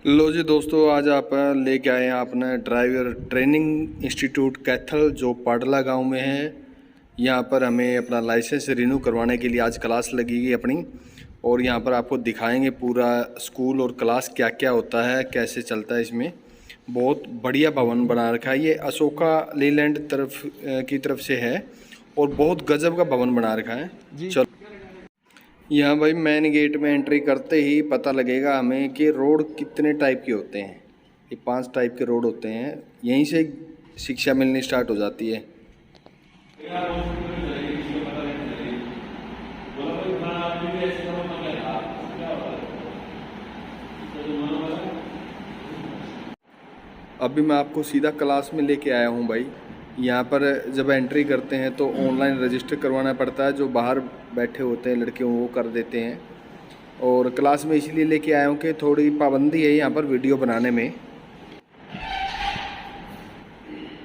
लो जी दोस्तों, आज आप लेके आए हैं अपना ड्राइवर ट्रेनिंग इंस्टीट्यूट कैथल जो पाडला गांव में है। यहाँ पर हमें अपना लाइसेंस रिन्यू करवाने के लिए आज क्लास लगेगी अपनी, और यहाँ पर आपको दिखाएंगे पूरा स्कूल और क्लास क्या क्या होता है, कैसे चलता है। इसमें बहुत बढ़िया भवन बना रखा है, ये अशोका लीलैंड की तरफ से है और बहुत गजब का भवन बना रखा है। चलो यहाँ भाई मेन गेट में एंट्री करते ही पता लगेगा हमें कि रोड कितने टाइप के होते हैं। ये 5 टाइप के रोड होते हैं, यहीं से शिक्षा मिलनी स्टार्ट हो जाती है। अभी मैं आपको सीधा क्लास में लेके आया हूँ भाई। यहाँ पर जब एंट्री करते हैं तो ऑनलाइन रजिस्टर करवाना पड़ता है, जो बाहर बैठे होते हैं लड़के वो कर देते हैं। और क्लास में इसलिए लेके आया हूँ कि थोड़ी पाबंदी है यहाँ पर वीडियो बनाने में।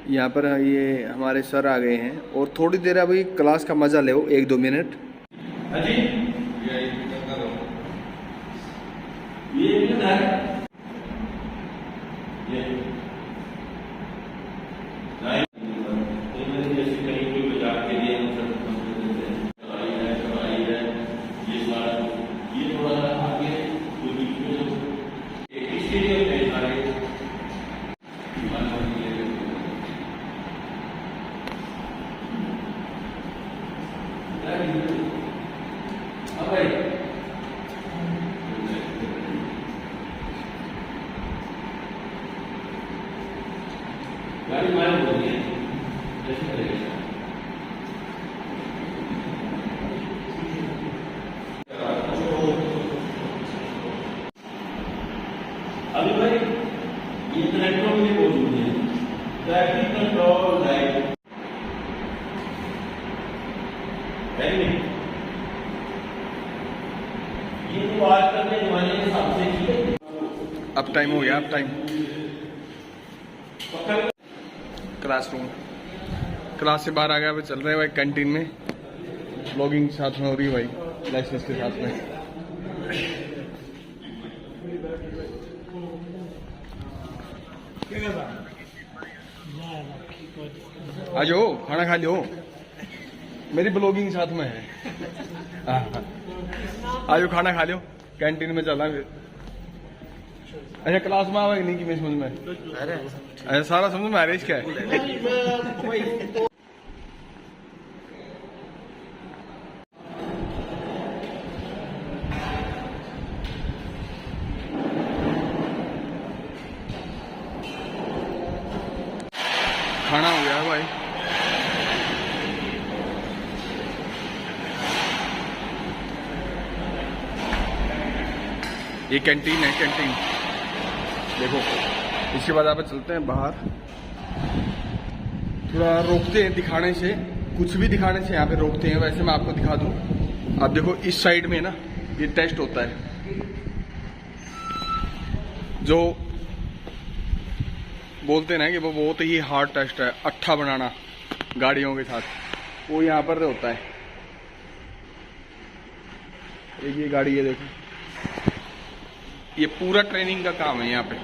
यहाँ पर ये हमारे सर आ गए हैं और थोड़ी देर अभी क्लास का मज़ा ले 1-2 मिनट। गाड़ी मालूम होती है जैसे करेगा। अभी भाई ये ट्रैक्टर में मौजूद है ट्रैफिक कंट्रोल लाइट है नहीं। ये तो आजकल के जमाने के हिसाब से ही अब टाइम हो गया, अब टाइम। क्लासरूम, क्लास से बाहर आ गया, चल रहे हैं भाई कैंटीन में। ब्लॉगिंग साथ में हो रही है भाई, लाइसेंस के साथ में। आ जाओ खाना खा लो, मेरी ब्लॉगिंग साथ में है। आ जाओ खाना खा लो, कैंटीन में चला फिर। अच्छा क्लास में आवा नहीं कि मैं समझ में? अरे सारा समझ में आ रहा है इसका है। खाना हो गया है भाई। ये कैंटीन है, कैंटीन देखो। इसके बाद आप चलते हैं बाहर, थोड़ा रोकते हैं दिखाने से, कुछ भी दिखाने से यहाँ पे रोकते हैं। वैसे मैं आपको दिखा दूं, आप देखो इस साइड में ना ये टेस्ट होता है, जो बोलते हैं ना कि वो बहुत ही हार्ड टेस्ट है, अट्ठा बनाना गाड़ियों के साथ, वो यहाँ पर होता है। एक ये गाड़ी है देखो, ये पूरा ट्रेनिंग का काम है यहाँ पे,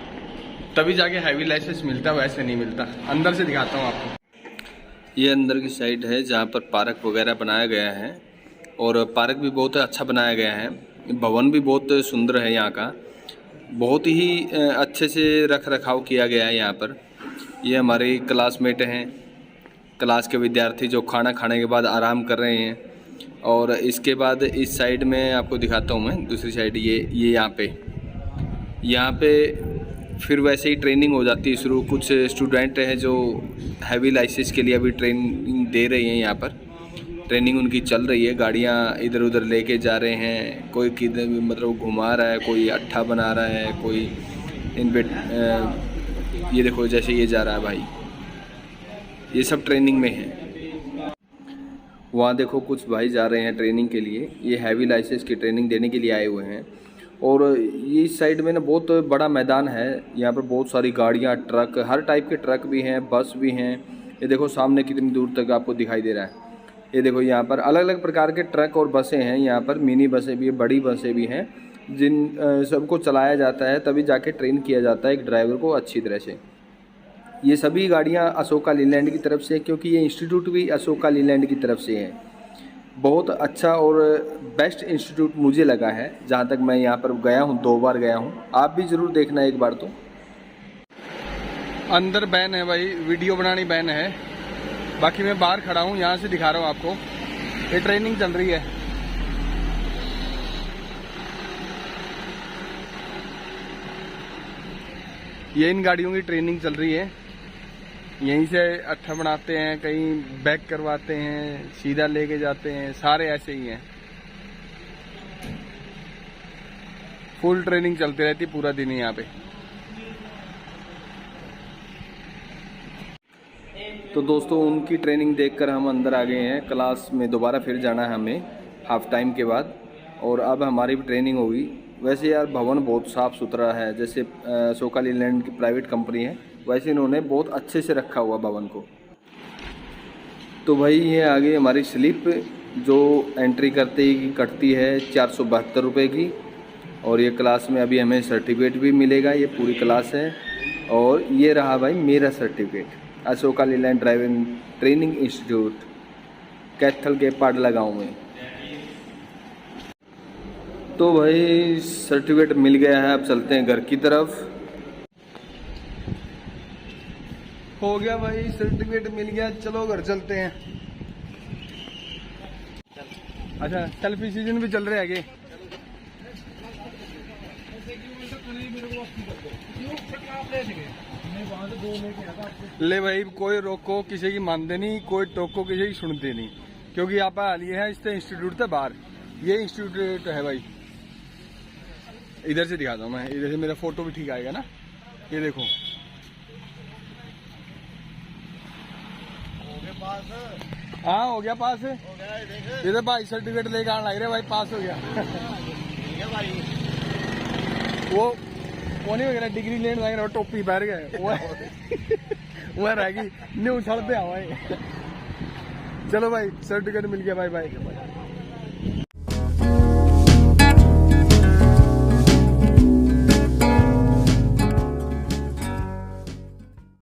तभी जाके हैवी लाइसेंस मिलता है, वैसे नहीं मिलता। अंदर से दिखाता हूँ आपको। ये अंदर की साइड है जहाँ पर पार्क वगैरह बनाया गया है, और पार्क भी बहुत अच्छा बनाया गया है। भवन भी बहुत सुंदर है यहाँ का, बहुत ही अच्छे से रख रखाव किया गया है यहाँ पर। ये हमारे क्लासमेट हैं, क्लास के विद्यार्थी जो खाना खाने के बाद आराम कर रहे हैं। और इसके बाद इस साइड में आपको दिखाता हूँ मैं, दूसरी साइड ये यहाँ पे फिर वैसे ही ट्रेनिंग हो जाती है शुरू। कुछ स्टूडेंट हैं जो हैवी लाइसेंस के लिए अभी ट्रेनिंग दे रही हैं, यहाँ पर ट्रेनिंग उनकी चल रही है। गाड़ियाँ इधर उधर लेके जा रहे हैं, कोई किधर मतलब घुमा रहा है, कोई अट्ठा बना रहा है, कोई इन पे ये देखो जैसे ये जा रहा है भाई, ये सब ट्रेनिंग में है। वहाँ देखो कुछ भाई जा रहे हैं ट्रेनिंग के लिए, ये हैवी लाइसेंस की ट्रेनिंग देने के लिए आए हुए हैं। और ये इस साइड में ना बहुत बड़ा मैदान है, यहाँ पर बहुत सारी गाड़ियाँ, ट्रक, हर टाइप के ट्रक भी हैं, बस भी हैं। ये देखो सामने कितनी दूर तक आपको दिखाई दे रहा है। ये देखो यहाँ पर अलग अलग प्रकार के ट्रक और बसें हैं, यहाँ पर मिनी बसें भी, बड़ी बसें भी हैं, सबको चलाया जाता है, तभी जाके ट्रेन किया जाता है एक ड्राइवर को अच्छी तरह से। ये सभी गाड़ियाँ अशोका लीलैंड की तरफ से, क्योंकि ये इंस्टीट्यूट भी अशोका लीलैंड की तरफ से है। बहुत अच्छा और बेस्ट इंस्टीट्यूट मुझे लगा है, जहाँ तक मैं यहाँ पर गया हूँ, 2 बार गया हूँ। आप भी ज़रूर देखना एक बार तो। अंदर बैन है भाई, वीडियो बनानी बैन है। बाकी मैं बाहर खड़ा हूँ, यहाँ से दिखा रहा हूँ आपको। ये ट्रेनिंग चल रही है। ये इन गाड़ियों की ट्रेनिंग चल रही है। यहीं से अट्ठा बनाते हैं, कहीं बैक करवाते हैं, सीधा लेके जाते हैं, सारे ऐसे ही हैं। फुल ट्रेनिंग चलती रहती पूरा दिन यहाँ पे। तो दोस्तों, उनकी ट्रेनिंग देखकर हम अंदर आ गए हैं। क्लास में दोबारा फिर जाना है हमें हाफ टाइम के बाद, और अब हमारी भी ट्रेनिंग होगी। वैसे यार भवन बहुत साफ़ सुथरा है, जैसे अशोका लीलैंड की प्राइवेट कंपनी है, वैसे इन्होंने बहुत अच्छे से रखा हुआ भवन को। तो भाई ये आ गई हमारी स्लिप, जो एंट्री करते ही कटती है 472 रुपये की। और ये क्लास में अभी हमें सर्टिफिकेट भी मिलेगा, ये पूरी क्लास है। और ये रहा भाई मेरा certificate, Ashoka Leyland driving training institute, Kaithal के पाडला गाँव में। तो भाई सर्टिफिकेट मिल गया है, अब चलते हैं घर की तरफ। हो गया भाई, सर्टिफिकेट मिल गया, चलो घर चलते हैं। अच्छा, सेल्फी सीजन भी चल रहे हैं आगे। ले भाई, कोई रोको किसी की मानते नहीं, कोई टोको किसी की सुनते नहीं, क्योंकि आप हाल ये है इससे इंस्टीट्यूट से बाहर। ये इंस्टीट्यूट है भाई, इधर से दिखाता हूँ मैं, इधर से मेरा फोटो भी ठीक आएगा ना। ये देखो, हाँ हो गया पास। इधर भाई सर्टिफिकेट लेकर आने लग रहे भाई, पास हो गया। वो नहीं वगैरह डिग्री लेने लग रहा, टोपी पहन गए वो रह गई न्यू छड़ते हवा। चलो भाई, सर्टिफिकेट मिल गया, बाय बाय।